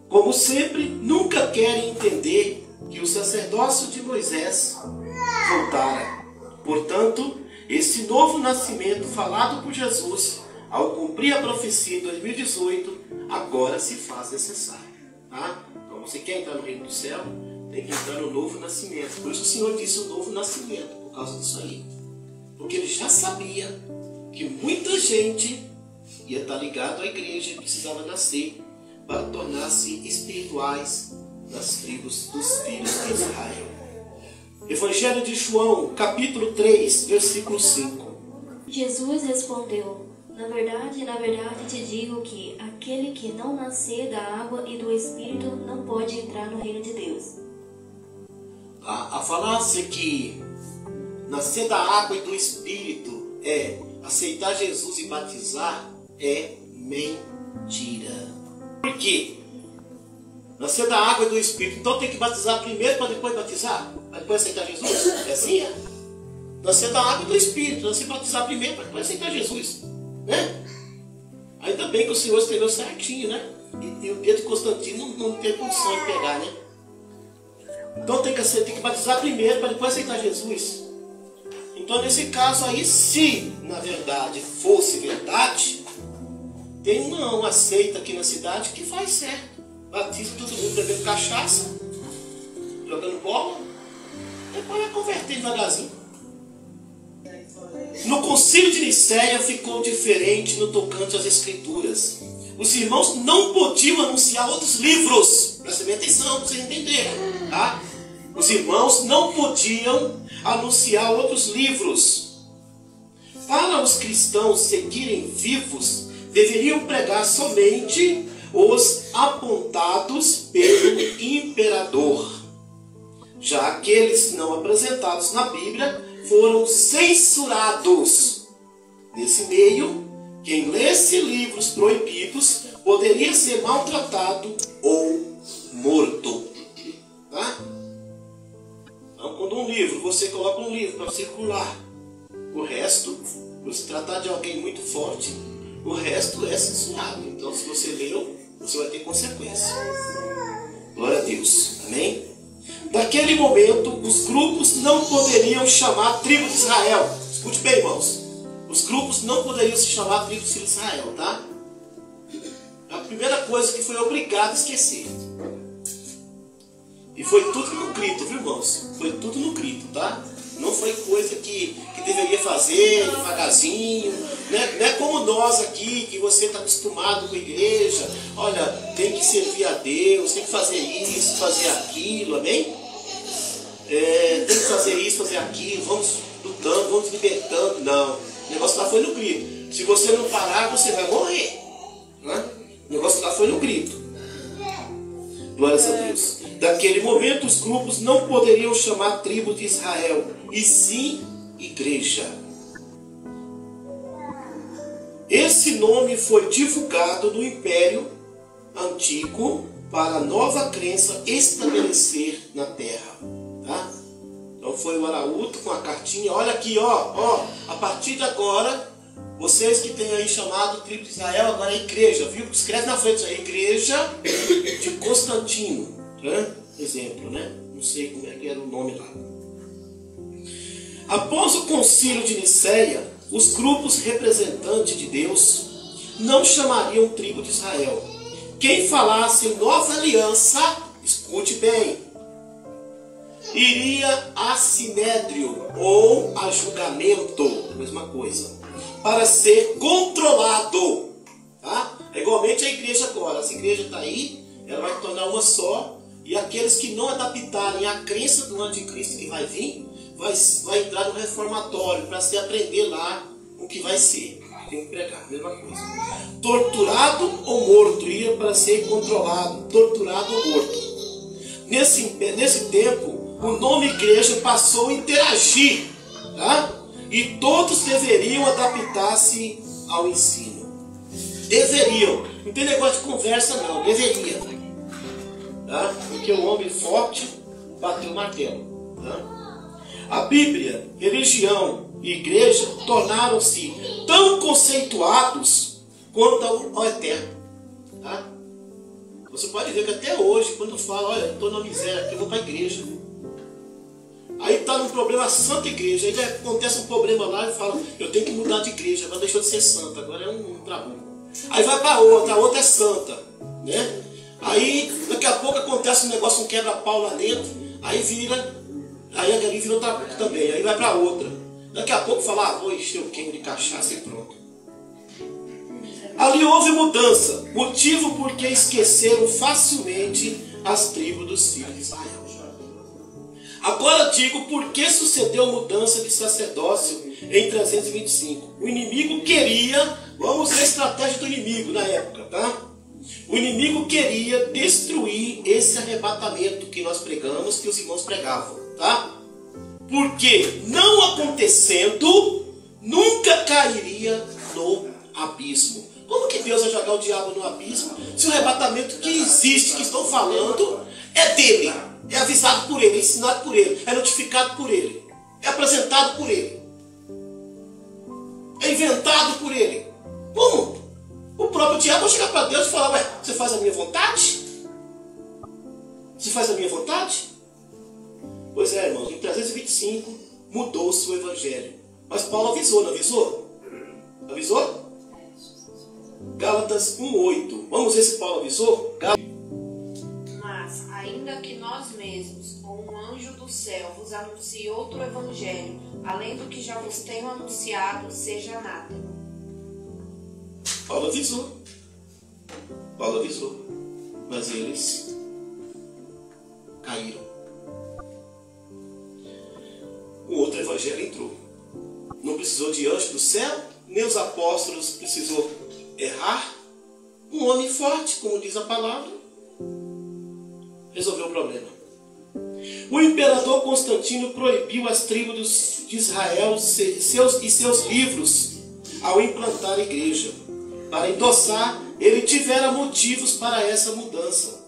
como sempre, nunca querem entender que o sacerdócio de Moisés voltara. Portanto, esse novo nascimento falado por Jesus, ao cumprir a profecia em 2018, agora se faz necessário. Tá? Então, você quer entrar no reino do céu, tem que entrar no novo nascimento. Por isso o Senhor disse o novo nascimento, por causa disso aí. Porque ele já sabia que muita gente ia estar ligado à igreja e precisava nascer para tornar-se espirituais das tribos dos filhos de Israel. Evangelho de João, capítulo 3, versículo 5. Jesus respondeu: na verdade, te digo que aquele que não nascer da água e do Espírito não pode entrar no reino de Deus. A falácia que nascer da água e do Espírito é aceitar Jesus e batizar é mentira. Por quê? Nascer da água e do Espírito, então tem que batizar primeiro para depois batizar? Para depois aceitar Jesus? É assim, é? Nascer da água e do Espírito, nascer batizar primeiro para depois aceitar Jesus, né? Ainda bem que o Senhor escreveu certinho, né? E o dedo de Constantino não teve condição de pegar, né? Então tem que batizar primeiro para depois aceitar Jesus. Então nesse caso aí, se na verdade fosse verdade, tem uma seita aqui na cidade que faz certo. Batiza todo mundo bebendo cachaça, jogando bola, depois vai converter devagarzinho. No concílio de Nicéia ficou diferente no tocante às escrituras. Os irmãos não podiam anunciar outros livros. Presta bem atenção para vocês entenderem, tá? Os irmãos não podiam anunciar outros livros. Para os cristãos seguirem vivos, deveriam pregar somente os apontados pelo imperador. Já aqueles não apresentados na Bíblia foram censurados. Nesse meio, quem lesse livros proibidos poderia ser maltratado ou morto. Tá? Então, quando você coloca um livro para circular, o resto, por se tratar de alguém muito forte, o resto é censurado. Então, se você leu, você vai ter consequência. Glória a Deus. Amém? Naquele momento, os grupos não poderiam chamar tribo de Israel. Escute bem, irmãos. Os grupos não poderiam se chamar tribo de Israel, tá? A primeira coisa que foi obrigado a esquecer. E foi tudo no grito, viu, irmãos? Foi tudo no grito, tá? Não foi coisa que deveria fazer devagarzinho. Não é como nós aqui, que você está acostumado com a igreja. Olha, tem que servir a Deus, tem que fazer isso, fazer aquilo, amém? Tem que fazer isso, fazer aquilo, vamos lutando, vamos libertando. Não, o negócio lá foi no grito. Se você não parar, você vai morrer. Né? O negócio lá foi no grito. Glórias a Deus. Daquele momento, os grupos não poderiam chamar tribo de Israel, e sim igreja. Esse nome foi divulgado no Império Antigo para a nova crença estabelecer na terra. Tá? Então foi o Araújo com a cartinha. Olha aqui, ó, a partir de agora, vocês que têm aí chamado tribo de Israel, agora é igreja, viu? Escreve na frente aí, igreja de Constantino. Né? Exemplo, né? Não sei como é que era o nome lá. Após o concílio de Nicéia, os grupos representantes de Deus não chamariam tribo de Israel. Quem falasse em nova aliança, escute bem, iria a sinédrio ou a julgamento, mesma coisa, para ser controlado. Tá? É igualmente a igreja agora. Essa igreja está aí, ela vai se tornar uma só. E aqueles que não adaptarem a crença do anticristo que vai vir, vai entrar no reformatório para se aprender lá o que vai ser. Tem que pregar, mesma coisa. Torturado ou morto, ia para ser controlado, torturado ou morto. Nesse tempo, o nome igreja passou a interagir, tá? E todos deveriam adaptar-se ao ensino. Deveriam. Não tem negócio de conversa não, deveria. Tá? Porque o homem forte bateu o martelo. Tá? A Bíblia, religião e igreja tornaram-se tão conceituados quanto ao eterno. Tá? Você pode ver que até hoje, quando fala, olha, eu estou na miséria aqui, eu vou para a igreja. Aí está num problema santa igreja, aí acontece um problema lá e fala, eu tenho que mudar de igreja, agora deixou de ser santa, agora é um trabuco. Aí vai para a outra é santa, né? Aí daqui a pouco acontece um negócio, um quebra-pau lá dentro, aí ali vira um trabuco também, aí vai para outra. Daqui a pouco fala, vou encher o queimo de cachaça e pronto. Ali houve mudança, motivo porque esqueceram facilmente as tribos dos filhos de Israel. Agora digo por que sucedeu mudança de sacerdócio em 325. O inimigo queria, vamos ver a estratégia do inimigo na época, tá? O inimigo queria destruir esse arrebatamento que nós pregamos, que os irmãos pregavam, tá? Porque não acontecendo, nunca cairia no abismo. Como que Deus vai jogar o diabo no abismo se o arrebatamento que existe, que estão falando, é dele? É avisado por ele, é ensinado por ele, é notificado por ele, é apresentado por ele, é inventado por ele. Como? O próprio diabo vai chegar para Deus e falar, ué, você faz a minha vontade? Você faz a minha vontade? Pois é, irmãos, em 325 mudou-se o evangelho. Mas Paulo avisou, não avisou? Avisou? Gálatas 1:8. Vamos ver se Paulo avisou? Mas, ainda que nós mesmos, ou um anjo do céu, vos anuncie outro evangelho, além do que já vos tenho anunciado, seja anátema. Paulo avisou. Paulo avisou. Mas eles caíram. O outro evangelho entrou. Não precisou de anjo do céu, nem os apóstolos precisou errar. Um homem forte, como diz a palavra, resolveu o problema. O imperador Constantino proibiu as tribos de Israel e seus livros ao implantar a igreja. Para endossar, ele tivera motivos para essa mudança.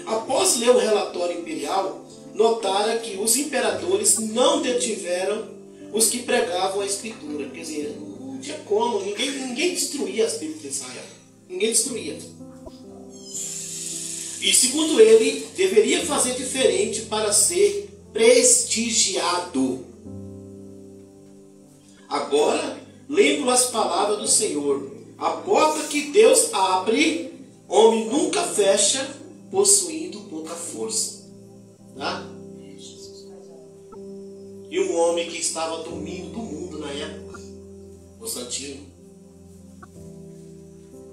Após ler o relatório imperial, notara que os imperadores não detiveram os que pregavam a escritura. Quer dizer, não tinha como, ninguém destruía as tribos de Israel. Ninguém destruía. E segundo ele, deveria fazer diferente para ser prestigiado. Agora, lembro as palavras do Senhor. A porta que Deus abre, homem nunca fecha, possuindo pouca força. Tá? E um homem que estava domínio do mundo na época, Constantino,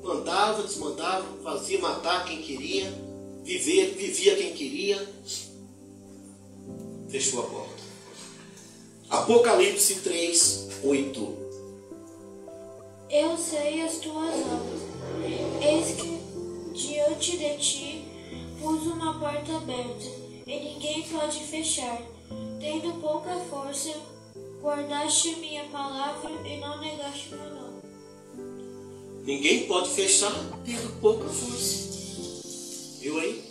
mandava, desmandava, fazia matar quem queria, vivia quem queria, fechou a porta. Apocalipse 3:8. Eu sei as tuas obras. Eis que diante de ti pus uma porta aberta, e ninguém pode fechar. Tendo pouca força, guardaste minha palavra e não negaste meu nome. Ninguém pode fechar tendo pouca força. Viu aí?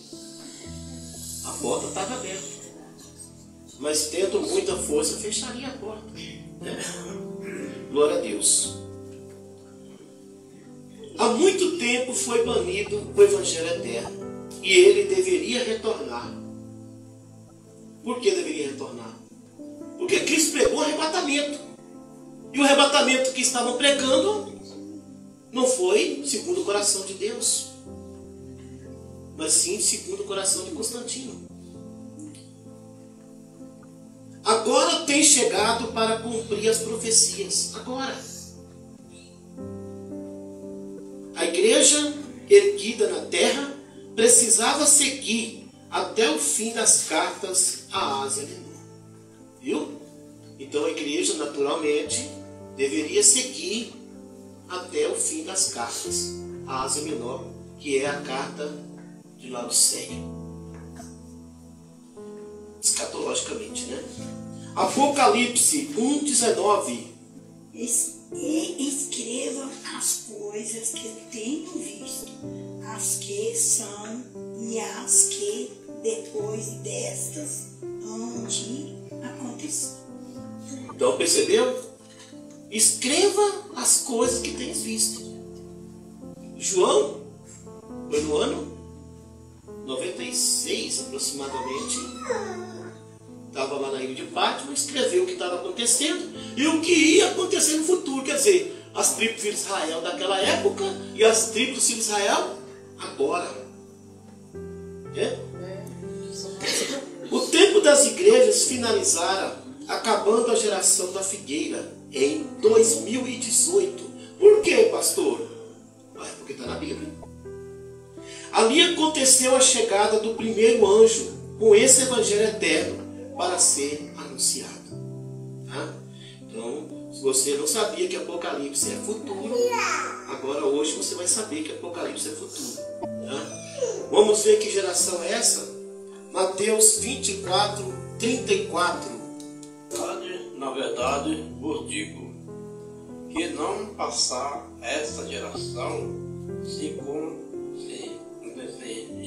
A porta estava aberta. Mas tendo muita força, fecharia a porta. Glória a Deus. Há muito tempo foi banido o Evangelho eterno. E ele deveria retornar. Por que deveria retornar? Porque Cristo pregou o arrebatamento. E o arrebatamento que estavam pregando não foi segundo o coração de Deus, mas sim segundo o coração de Constantino. Agora tem chegado para cumprir as profecias. Agora. A igreja erguida na terra precisava seguir até o fim das cartas à Ásia Menor. Viu? Então a igreja naturalmente deveria seguir até o fim das cartas à Ásia Menor, que é a carta de Laodiceia. Escatologicamente, né? Apocalipse 1:19. Escreva as coisas que tenho visto, as que são e as que depois destas hão de acontecer. Então percebeu? Escreva as coisas que tens visto. João foi no ano 96 aproximadamente, estava lá na ilha de Patmos, escreveu o que estava acontecendo e o que ia acontecer no futuro. Quer dizer, as tribos de Israel daquela época e as tribos de Israel agora. O tempo das igrejas finalizara, acabando a geração da figueira em 2018. Por quê, pastor? Porque está na Bíblia. Ali aconteceu a chegada do primeiro anjo com esse evangelho eterno para ser anunciado. Tá? Então, se você não sabia que Apocalipse é futuro, agora hoje você vai saber que Apocalipse é futuro. Tá? Vamos ver que geração é essa? Mateus 24, 34. Na verdade, vos digo que não passar essa geração se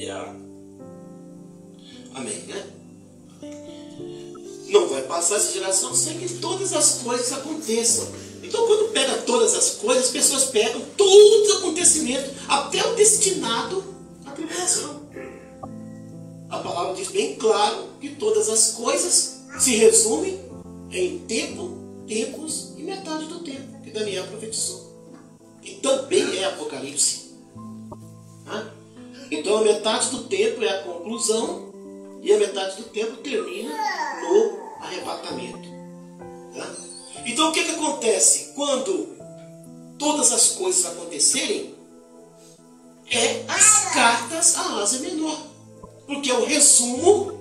desejar. Amém, né? Não vai passar essa geração sem que todas as coisas aconteçam. Então, quando pega todas as coisas, as pessoas pegam todos os acontecimentos, até o destinado à tribulação. A palavra diz bem claro que todas as coisas se resumem em tempo, tempos e metade do tempo, que Daniel profetizou. E também é Apocalipse. Então, a metade do tempo é a conclusão e a metade do tempo termina no arrebatamento. Tá? Então, o que acontece quando todas as coisas acontecerem? É as cartas à Ásia Menor, porque é o resumo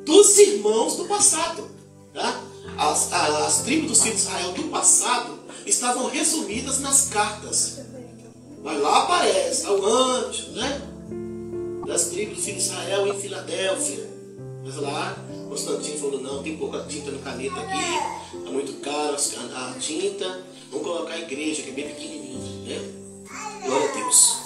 dos irmãos do passado. Tá? As tribos dos filhos de Israel do passado estavam resumidas nas cartas. Mas lá aparece o anjo, né? Das tribos dos filhos de Israel em Filadélfia. Mas lá, Constantino falou, não, tem pouca tinta no caneta aqui, está muito caro a tinta, vamos colocar a igreja, que é bem pequenininha, né? Glória a Deus.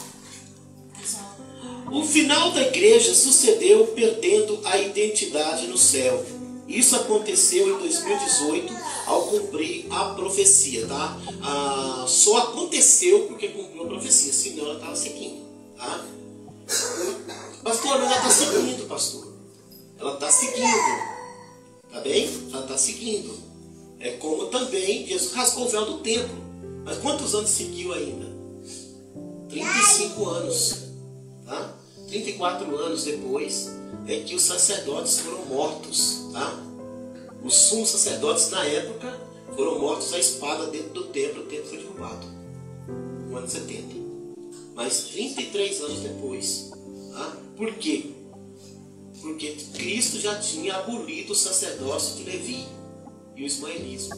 O final da igreja sucedeu perdendo a identidade no céu. Isso aconteceu em 2018 ao cumprir a profecia, tá? Só aconteceu porque cumpriu a profecia, senão ela estava seguindo, tá? Pastor, ela está seguindo, pastor. Ela está seguindo. Tá bem? Ela está seguindo. É como também Jesus rasgou o véu do templo. Mas quantos anos seguiu ainda? 35 anos. Tá? 34 anos depois é que os sacerdotes foram mortos. Tá? Os sumos sacerdotes na época foram mortos à espada dentro do templo. O templo foi derrubado. No ano 70. Mas 33 anos depois. Tá? Por quê? Porque Cristo já tinha abolido o sacerdócio de Levi e o ismaelismo.